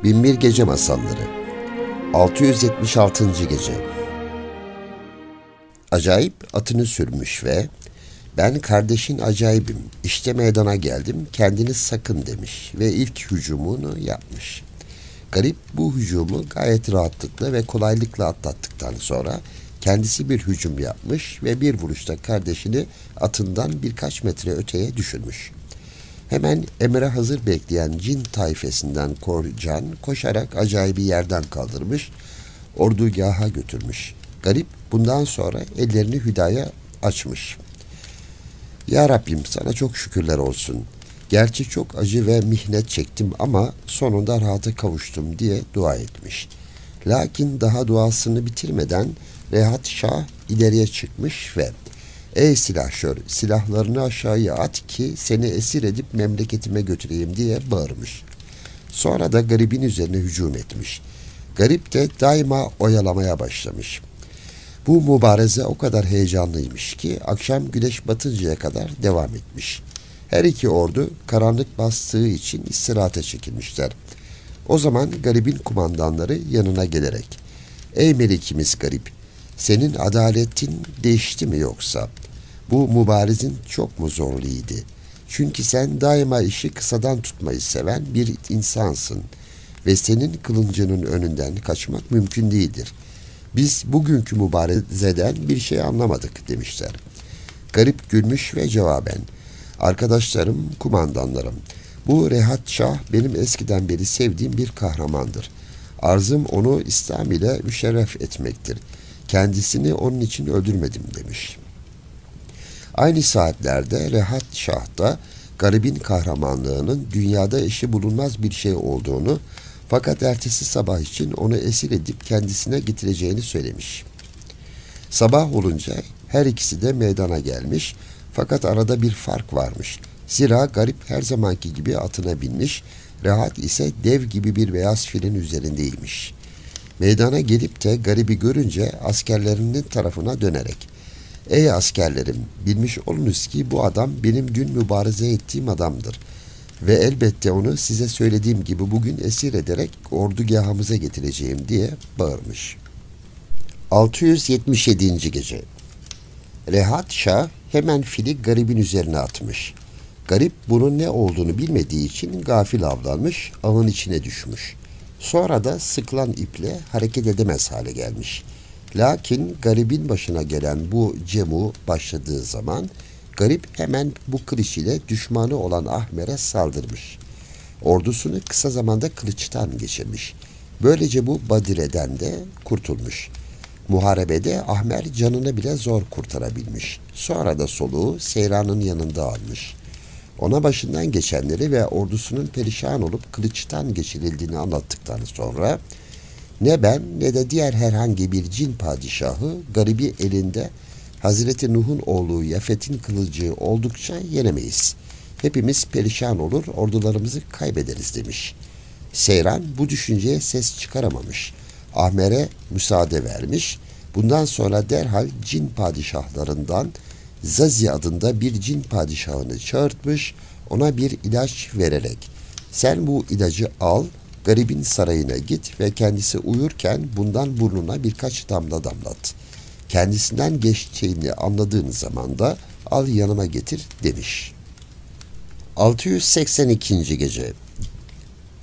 Binbir Gece Masalları 676. Gece. Acayip atını sürmüş ve "Ben kardeşin acayibim, işte meydana geldim, kendiniz sakın" demiş ve ilk hücumunu yapmış. Garip bu hücumu gayet rahatlıkla ve kolaylıkla atlattıktan sonra kendisi bir hücum yapmış ve bir vuruşta kardeşini atından birkaç metre öteye düşürmüş. Hemen emre hazır bekleyen cin tayfesinden Korcan koşarak acayibi yerden kaldırmış, ordugaha götürmüş. Garip bundan sonra ellerini hüdaya açmış. "Ya Rabbim, sana çok şükürler olsun. Gerçi çok acı ve mihnet çektim ama sonunda rahata kavuştum" diye dua etmiş. Lakin daha duasını bitirmeden Rehat Şah ileriye çıkmış ve "Ey silahşör, silahlarını aşağıya at ki seni esir edip memleketime götüreyim" diye bağırmış. Sonra da garibin üzerine hücum etmiş. Garip de daima oyalamaya başlamış. Bu mübareze o kadar heyecanlıymış ki akşam güneş batıncaya kadar devam etmiş. Her iki ordu karanlık bastığı için istirahate çekilmişler. O zaman garibin kumandanları yanına gelerek "Ey melikimiz Garip, senin adaletin değişti mi yoksa? Bu mübarezin çok mu zorluydu? Çünkü sen daima işi kısadan tutmayı seven bir insansın ve senin kılıncının önünden kaçmak mümkün değildir. Biz bugünkü mübarezeden bir şey anlamadık" demişler. Garip gülmüş ve cevaben "Arkadaşlarım, kumandanlarım, bu Rehat Şah benim eskiden beri sevdiğim bir kahramandır. Arzım onu İslam ile müşerref etmektir. Kendisini onun için öldürmedim" demiş. Aynı saatlerde Rehat Şah da garibin kahramanlığının dünyada eşi bulunmaz bir şey olduğunu, fakat ertesi sabah için onu esir edip kendisine getireceğini söylemiş. Sabah olunca her ikisi de meydana gelmiş, fakat arada bir fark varmış. Zira garip her zamanki gibi atına binmiş, Rehat ise dev gibi bir beyaz filin üzerindeymiş. Meydana gelip de garibi görünce askerlerinin tarafına dönerek "Ey askerlerim, bilmiş olunuz ki bu adam benim dün mübareze ettiğim adamdır ve elbette onu size söylediğim gibi bugün esir ederek ordugahımıza getireceğim" diye bağırmış. 677. Gece. Rehat Şah hemen fili garibin üzerine atmış. Garip bunun ne olduğunu bilmediği için gafil avlanmış, ağın içine düşmüş. Sonra da sıkılan iple hareket edemez hale gelmiş. Lakin garibin başına gelen bu cemu başladığı zaman garip hemen bu kılıç ile düşmanı olan Ahmer'e saldırmış. Ordusunu kısa zamanda kılıçtan geçirmiş. Böylece bu Badire'den de kurtulmuş. Muharebede Ahmer canını bile zor kurtarabilmiş. Sonra da soluğu Seyran'ın yanında almış. Ona başından geçenleri ve ordusunun perişan olup kılıçtan geçirildiğini anlattıktan sonra ne ben ne de diğer herhangi bir cin padişahı garibi elinde Hazreti Nuh'un oğlu Yafet'in kılıcı oldukça yenemeyiz. Hepimiz perişan olur, ordularımızı kaybederiz demiş. Seyran bu düşünceye ses çıkaramamış. Ahmer'e müsaade vermiş. Bundan sonra derhal cin padişahlarından Zazi adında bir cin padişahını çağırtmış, ona bir ilaç vererek "Sen bu ilacı al, garibin sarayına git ve kendisi uyurken bundan burnuna birkaç damla damlat. Kendisinden geçtiğini anladığın zaman da al yanıma getir" demiş. 682. Gece.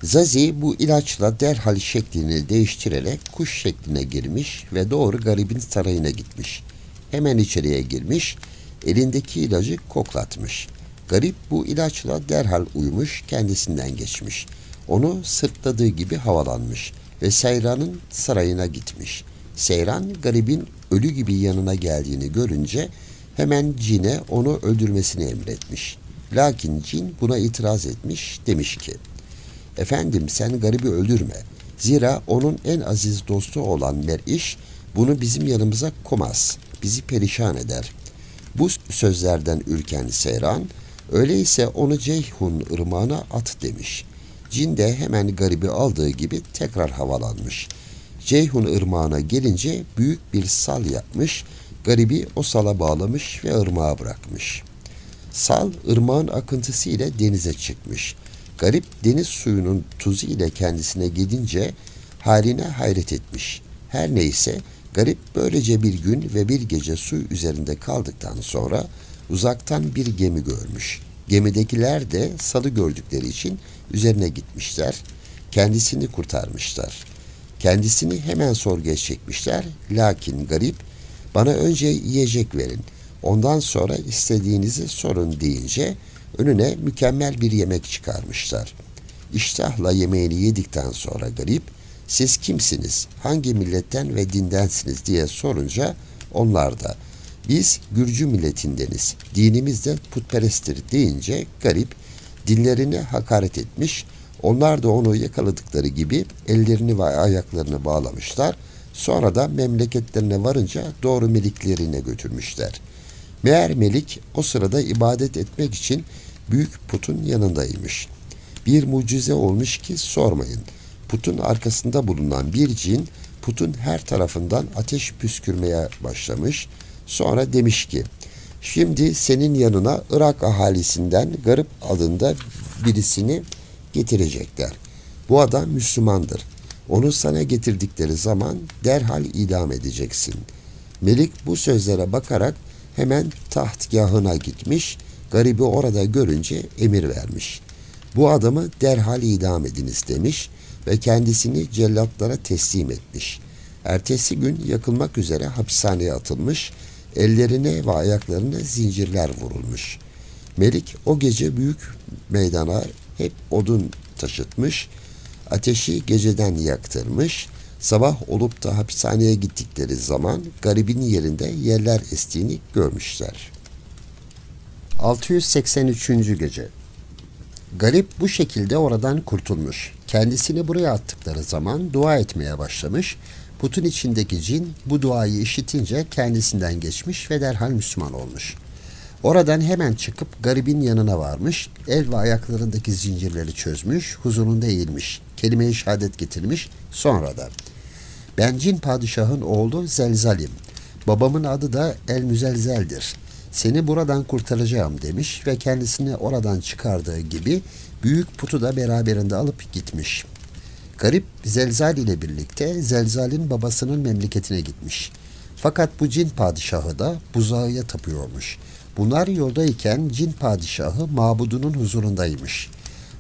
Zazi bu ilaçla derhal şeklini değiştirerek kuş şekline girmiş ve doğru garibin sarayına gitmiş. Hemen içeriye girmiş, elindeki ilacı koklatmış. Garip bu ilaçla derhal uyumuş, kendisinden geçmiş. Onu sırtladığı gibi havalanmış ve Seyran'ın sarayına gitmiş. Seyran garibin ölü gibi yanına geldiğini görünce hemen cine onu öldürmesini emretmiş. Lakin cin buna itiraz etmiş, demiş ki "Efendim, sen garibi öldürme. Zira onun en aziz dostu olan Mer'iş bunu bizim yanımıza komaz, bizi perişan eder." Bu sözlerden ürken Seyran, "Öyleyse onu Ceyhun ırmağına at" demiş. Cin de hemen garibi aldığı gibi tekrar havalanmış. Ceyhun ırmağına gelince büyük bir sal yapmış, garibi o sala bağlamış ve ırmağa bırakmış. Sal ırmağın akıntısı ile denize çıkmış. Garip deniz suyunun tuzu ile kendisine gidince haline hayret etmiş. Her neyse garip böylece bir gün ve bir gece su üzerinde kaldıktan sonra uzaktan bir gemi görmüş. Gemidekiler de salı gördükleri için üzerine gitmişler. Kendisini kurtarmışlar. Kendisini hemen sorguya çekmişler. Lakin garip bana önce yiyecek verin. Ondan sonra istediğinizi sorun deyince önüne mükemmel bir yemek çıkarmışlar. İştahla yemeğini yedikten sonra garip siz kimsiniz, hangi milletten ve dindensiniz diye sorunca onlar da biz Gürcü milletindeniz, dinimiz de putperesttir deyince garip dinlerine hakaret etmiş, onlar da onu yakaladıkları gibi ellerini ve ayaklarını bağlamışlar, sonra da memleketlerine varınca doğru meliklerine götürmüşler. Meğer melik o sırada ibadet etmek için büyük putun yanındaymış. Bir mucize olmuş ki sormayın. Putun arkasında bulunan bir cin putun her tarafından ateş püskürmeye başlamış. Sonra demiş ki şimdi senin yanına Irak ahalisinden Garip adında birisini getirecekler. Bu adam Müslümandır. Onu sana getirdikleri zaman derhal idam edeceksin. Melik bu sözlere bakarak hemen tahtgahına gitmiş, garibi orada görünce emir vermiş. Bu adamı derhal idam ediniz demiş ve kendisini cellatlara teslim etmiş. Ertesi gün yakılmak üzere hapishaneye atılmış, ellerine ve ayaklarına zincirler vurulmuş. Melik o gece büyük meydana hep odun taşıtmış, ateşi geceden yaktırmış, sabah olup da hapishaneye gittikleri zaman garibin yerinde yerler estiğini görmüşler. 683. Gece. Garip bu şekilde oradan kurtulmuş. Kendisini buraya attıkları zaman dua etmeye başlamış. Putun içindeki cin bu duayı işitince kendisinden geçmiş ve derhal Müslüman olmuş. Oradan hemen çıkıp garibin yanına varmış, el ve ayaklarındaki zincirleri çözmüş, huzurunda eğilmiş, kelime-i şehadet getirmiş, sonra da ben cin padişahın oğlu Zelzalim, babamın adı da El Müzelzel'dir. Seni buradan kurtaracağım demiş ve kendisini oradan çıkardığı gibi büyük putu da beraberinde alıp gitmiş. Garip Zelzal ile birlikte Zelzal'in babasının memleketine gitmiş. Fakat bu cin padişahı da buzağıya tapıyormuş. Bunlar yoldayken cin padişahı mabudunun huzurundaymış.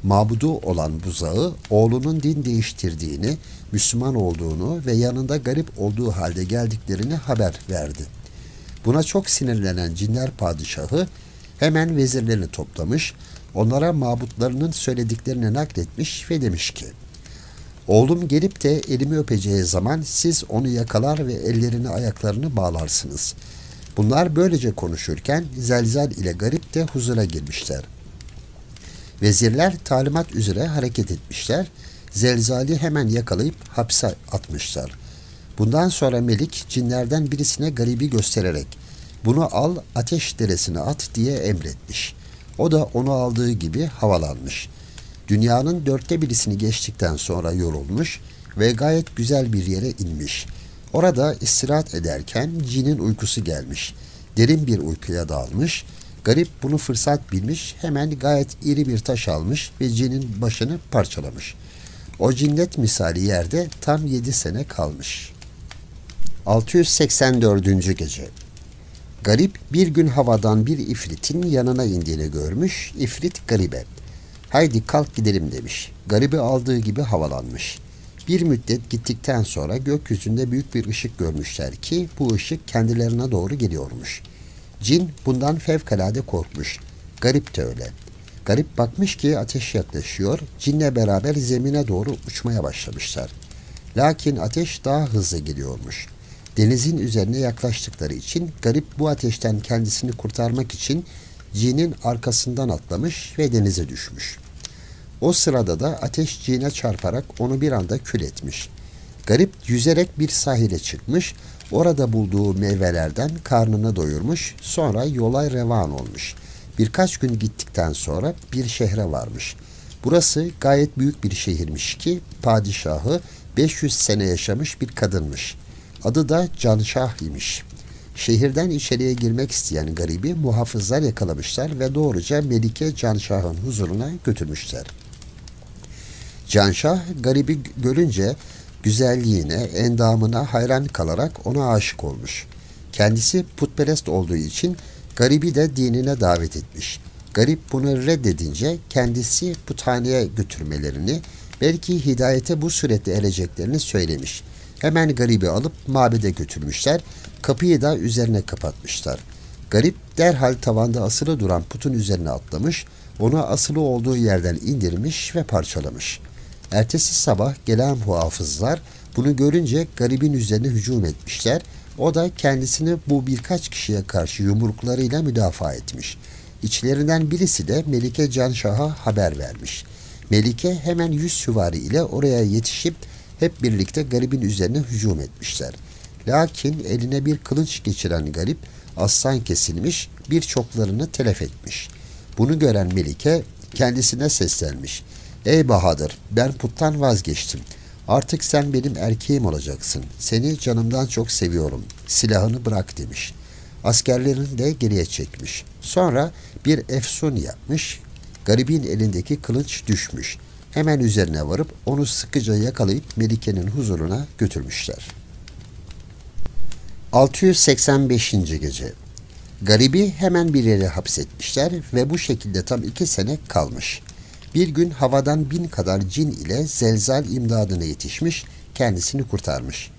Mabudu olan buzağı oğlunun din değiştirdiğini, Müslüman olduğunu ve yanında garip olduğu halde geldiklerini haber verdi. Buna çok sinirlenen cinler padişahı hemen vezirlerini toplamış, onlara mabutlarının söylediklerini nakletmiş ve demiş ki, oğlum gelip de elimi öpeceği zaman siz onu yakalar ve ellerini ayaklarını bağlarsınız. Bunlar böylece konuşurken Zelzal ile garip de huzura girmişler. Vezirler talimat üzere hareket etmişler. Zelzal'i hemen yakalayıp hapse atmışlar. Bundan sonra Melik cinlerden birisine garibi göstererek bunu al ateş deresine at diye emretmiş. O da onu aldığı gibi havalanmış. Dünyanın 1/4'ini geçtikten sonra yorulmuş ve gayet güzel bir yere inmiş. Orada istirahat ederken cinin uykusu gelmiş. Derin bir uykuya dalmış. Garip bunu fırsat bilmiş, hemen gayet iri bir taş almış ve cinin başını parçalamış. O cinnet misali yerde tam 7 sene kalmış. 684. Gece. Garip bir gün havadan bir ifritin yanına indiğini görmüş. İfrit garibe, haydi kalk gidelim demiş. Garibi aldığı gibi havalanmış. Bir müddet gittikten sonra gökyüzünde büyük bir ışık görmüşler ki bu ışık kendilerine doğru geliyormuş. Cin bundan fevkalade korkmuş. Garip de öyle. Garip bakmış ki ateş yaklaşıyor. Cinle beraber zemine doğru uçmaya başlamışlar. Lakin ateş daha hızlı geliyormuş. Denizin üzerine yaklaştıkları için garip bu ateşten kendisini kurtarmak için cinin arkasından atlamış ve denize düşmüş. O sırada da ateş cine çarparak onu bir anda kül etmiş. Garip yüzerek bir sahile çıkmış, orada bulduğu meyvelerden karnını doyurmuş, sonra yola revan olmuş. Birkaç gün gittikten sonra bir şehre varmış. Burası gayet büyük bir şehirmiş ki padişahı 500 sene yaşamış bir kadınmış. Adı da Canşah imiş. Şehirden içeriye girmek isteyen garibi muhafızlar yakalamışlar ve doğruca Melike Canşah'ın huzuruna götürmüşler. Canşah garibi görünce güzelliğine, endamına hayran kalarak ona aşık olmuş. Kendisi putperest olduğu için garibi de dinine davet etmiş. Garip bunu reddedince kendisi puthaneye götürmelerini, belki hidayete bu surette ereceklerini söylemiş. Hemen garibi alıp mabede götürmüşler, kapıyı da üzerine kapatmışlar. Garip derhal tavanda asılı duran putun üzerine atlamış, onu asılı olduğu yerden indirmiş ve parçalamış. Ertesi sabah gelen muhafızlar bunu görünce garibin üzerine hücum etmişler. O da kendisini bu birkaç kişiye karşı yumruklarıyla müdafaa etmiş. İçlerinden birisi de Melike Canşah'a haber vermiş. Melike hemen 100 süvari ile oraya yetişip hep birlikte garibin üzerine hücum etmişler. Lakin eline bir kılıç geçiren garip aslan kesilmiş, birçoklarını telef etmiş. Bunu gören Melike kendisine seslenmiş. Ey Bahadır, ben puttan vazgeçtim. Artık sen benim erkeğim olacaksın. Seni canımdan çok seviyorum. Silahını bırak demiş. Askerlerini de geriye çekmiş. Sonra bir efsun yapmış. Garibin elindeki kılıç düşmüş. Hemen üzerine varıp onu sıkıca yakalayıp Melike'nin huzuruna götürmüşler. 685. gece. Garibi hemen bir yere hapsetmişler ve bu şekilde tam 2 sene kalmış. Bir gün havadan 1000 kadar cin ile zelzal imdadına yetişmiş, kendisini kurtarmış.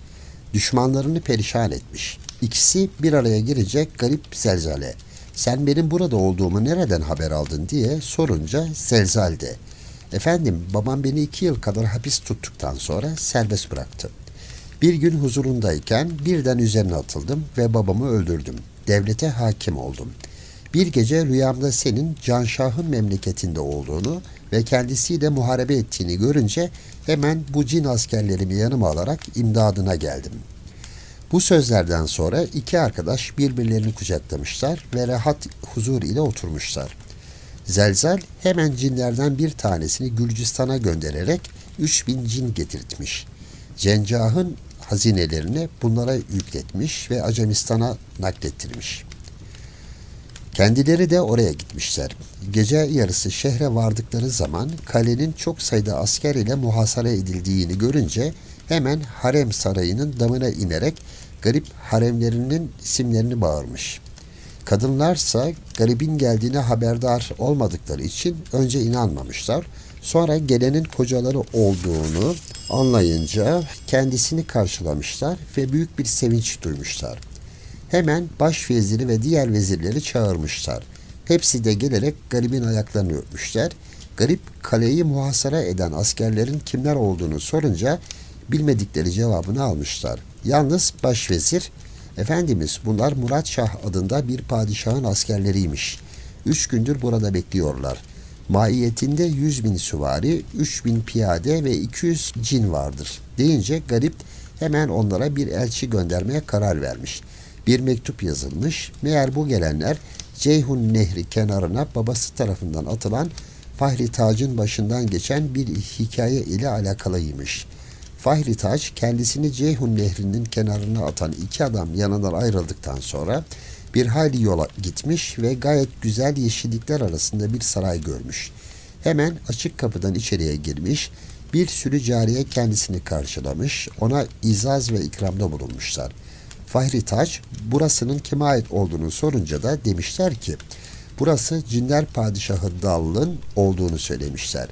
Düşmanlarını perişan etmiş. İkisi bir araya girecek garip zelzale. Sen benim burada olduğumu nereden haber aldın diye sorunca zelzal de. Efendim, babam beni 2 yıl kadar hapis tuttuktan sonra serbest bıraktı. Bir gün huzurundayken birden üzerine atıldım ve babamı öldürdüm. Devlete hakim oldum. Bir gece rüyamda senin Canşah'ın memleketinde olduğunu ve kendisiyle muharebe ettiğini görünce hemen bu cin askerlerimi yanıma alarak imdadına geldim. Bu sözlerden sonra 2 arkadaş birbirlerini kucaklamışlar ve rahat huzur ile oturmuşlar. Zelzal hemen cinlerden bir tanesini Gürcistan'a göndererek 3000 cin getirtmiş. Cencah'ın hazinelerini bunlara yükletmiş ve Acemistan'a naklettirmiş. Kendileri de oraya gitmişler. Gece yarısı şehre vardıkları zaman kalenin çok sayıda asker ile muhasara edildiğini görünce hemen harem sarayının damına inerek garip haremlerinin isimlerini bağırmış. Kadınlarsa garibin geldiğine haberdar olmadıkları için önce inanmamışlar. Sonra gelenin kocaları olduğunu anlayınca kendisini karşılamışlar ve büyük bir sevinç duymuşlar. Hemen başveziri ve diğer vezirleri çağırmışlar. Hepsi de gelerek garibin ayaklarını öpmüşler. Garip kaleyi muhasara eden askerlerin kimler olduğunu sorunca bilmedikleri cevabını almışlar. Yalnız başvezir, Efendimiz bunlar Murat Şah adında bir padişahın askerleriymiş. 3 gündür burada bekliyorlar. Maiyetinde 100.000 süvari, 3.000 piyade ve 200 cin vardır deyince garip hemen onlara bir elçi göndermeye karar vermiş. Bir mektup yazılmış. Meğer bu gelenler Ceyhun Nehri kenarına babası tarafından atılan Fahri Tac'ın başından geçen bir hikaye ile alakalıymış. Fahri Tac kendisini Ceyhun Nehri'nin kenarına atan 2 adam yanından ayrıldıktan sonra bir hayli yola gitmiş ve gayet güzel yeşillikler arasında bir saray görmüş. Hemen açık kapıdan içeriye girmiş, bir sürü cariye kendisini karşılamış, ona izaz ve ikramda bulunmuşlar. Fahri Tac burasının kime ait olduğunu sorunca da demişler ki burası Cinler Padişahı Dall'ın olduğunu söylemişler.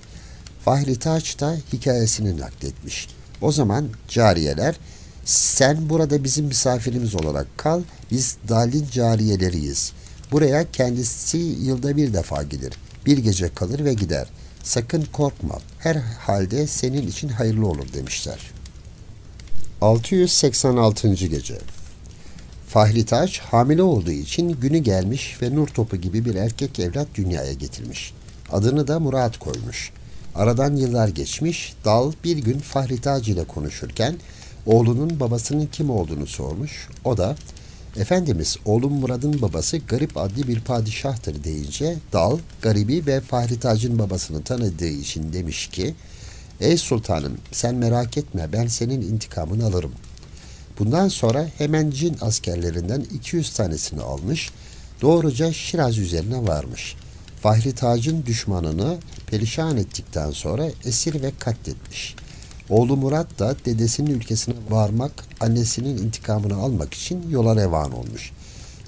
Fahri Tac da hikayesini nakletmiş. O zaman cariyeler sen burada bizim misafirimiz olarak kal, biz Dal'in cariyeleriyiz. Buraya kendisi yılda bir defa gelir. Bir gece kalır ve gider. Sakın korkma, her halde senin için hayırlı olur demişler. 686. gece. Fahri Tac hamile olduğu için günü gelmiş ve nur topu gibi bir erkek evlat dünyaya getirmiş. Adını da Murat koymuş. Aradan yıllar geçmiş, Dal bir gün Fahri Tac ile konuşurken oğlunun babasının kim olduğunu sormuş. O da Efendimiz oğlum Murad'ın babası Garip adlı bir padişahtır deyince Dal Garibi ve Fahri Tac'ın babasını tanıdığı için demiş ki ey sultanım sen merak etme ben senin intikamını alırım. Bundan sonra hemen cin askerlerinden 200 tanesini almış, doğruca Şiraz üzerine varmış. Fahri Tac'ın düşmanını perişan ettikten sonra esir ve katletmiş. Oğlu Murat da dedesinin ülkesine varmak, annesinin intikamını almak için yola revan olmuş.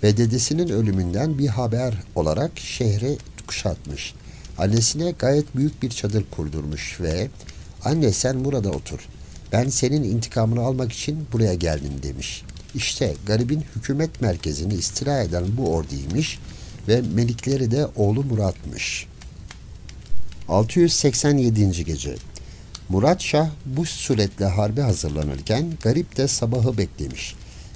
Ve dedesinin ölümünden bir haber olarak şehre kuşatmış. Annesine gayet büyük bir çadır kurdurmuş ve "Anne, sen burada otur. Ben senin intikamını almak için buraya geldim," demiş. İşte garibin hükümet merkezini istila eden bu orduymuş ve melikleri de oğlu Murat'mış. 687. Gece. Murat Şah bu suretle harbe hazırlanırken garip de sabahı beklemiş.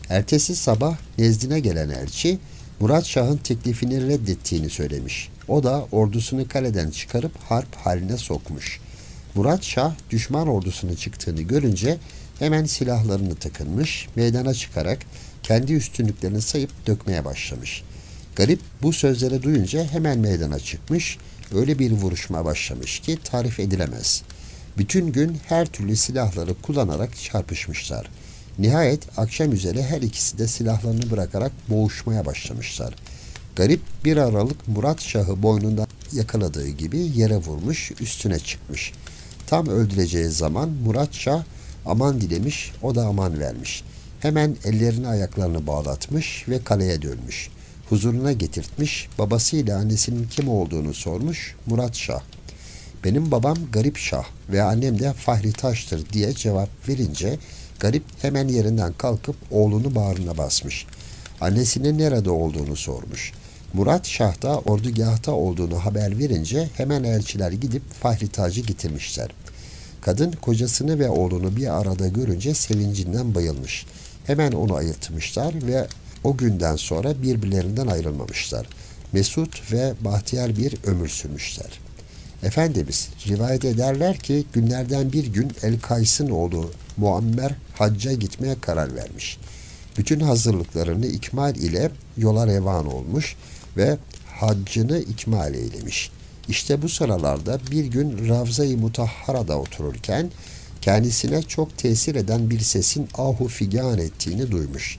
Ertesi sabah nezdine gelen elçi Murat Şah'ın teklifini reddettiğini söylemiş. O da ordusunu kaleden çıkarıp harp haline sokmuş. Murat Şah düşman ordusunun çıktığını görünce hemen silahlarını takınmış, meydana çıkarak kendi üstünlüklerini sayıp dökmeye başlamış. Garip bu sözleri duyunca hemen meydana çıkmış, öyle bir vuruşma başlamış ki tarif edilemez. Bütün gün her türlü silahları kullanarak çarpışmışlar. Nihayet akşam üzere her ikisi de silahlarını bırakarak boğuşmaya başlamışlar. Garip bir aralık Murat Şah'ı boynundan yakaladığı gibi yere vurmuş, üstüne çıkmış. Tam öldüreceği zaman Murat Şah aman dilemiş, o da aman vermiş. Hemen ellerini ayaklarını bağlatmış ve kaleye dönmüş. Huzuruna getirtmiş, babasıyla annesinin kim olduğunu sormuş Murat Şah. "Benim babam Garip Şah ve annem de Fahri Taş'tır," diye cevap verince garip hemen yerinden kalkıp oğlunu bağrına basmış. Annesinin nerede olduğunu sormuş. Murat Şah da ordugahta olduğunu haber verince hemen elçiler gidip Fahri Tac'ı getirmişler. Kadın kocasını ve oğlunu bir arada görünce sevincinden bayılmış. Hemen onu ayıltmışlar ve o günden sonra birbirlerinden ayrılmamışlar. Mesut ve bahtiyar bir ömür sürmüşler. Efendimiz rivayet ederler ki günlerden bir gün El-Kays'ın oğlu Muammer hacca gitmeye karar vermiş. Bütün hazırlıklarını ikmal ile yola revan olmuş ve haccını ikmal eylemiş. İşte bu sıralarda bir gün Ravza-i Mutahhara'da otururken kendisine çok tesir eden bir sesin ahu figan ettiğini duymuş.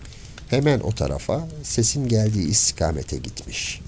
Hemen o tarafa, sesin geldiği istikamete gitmiş.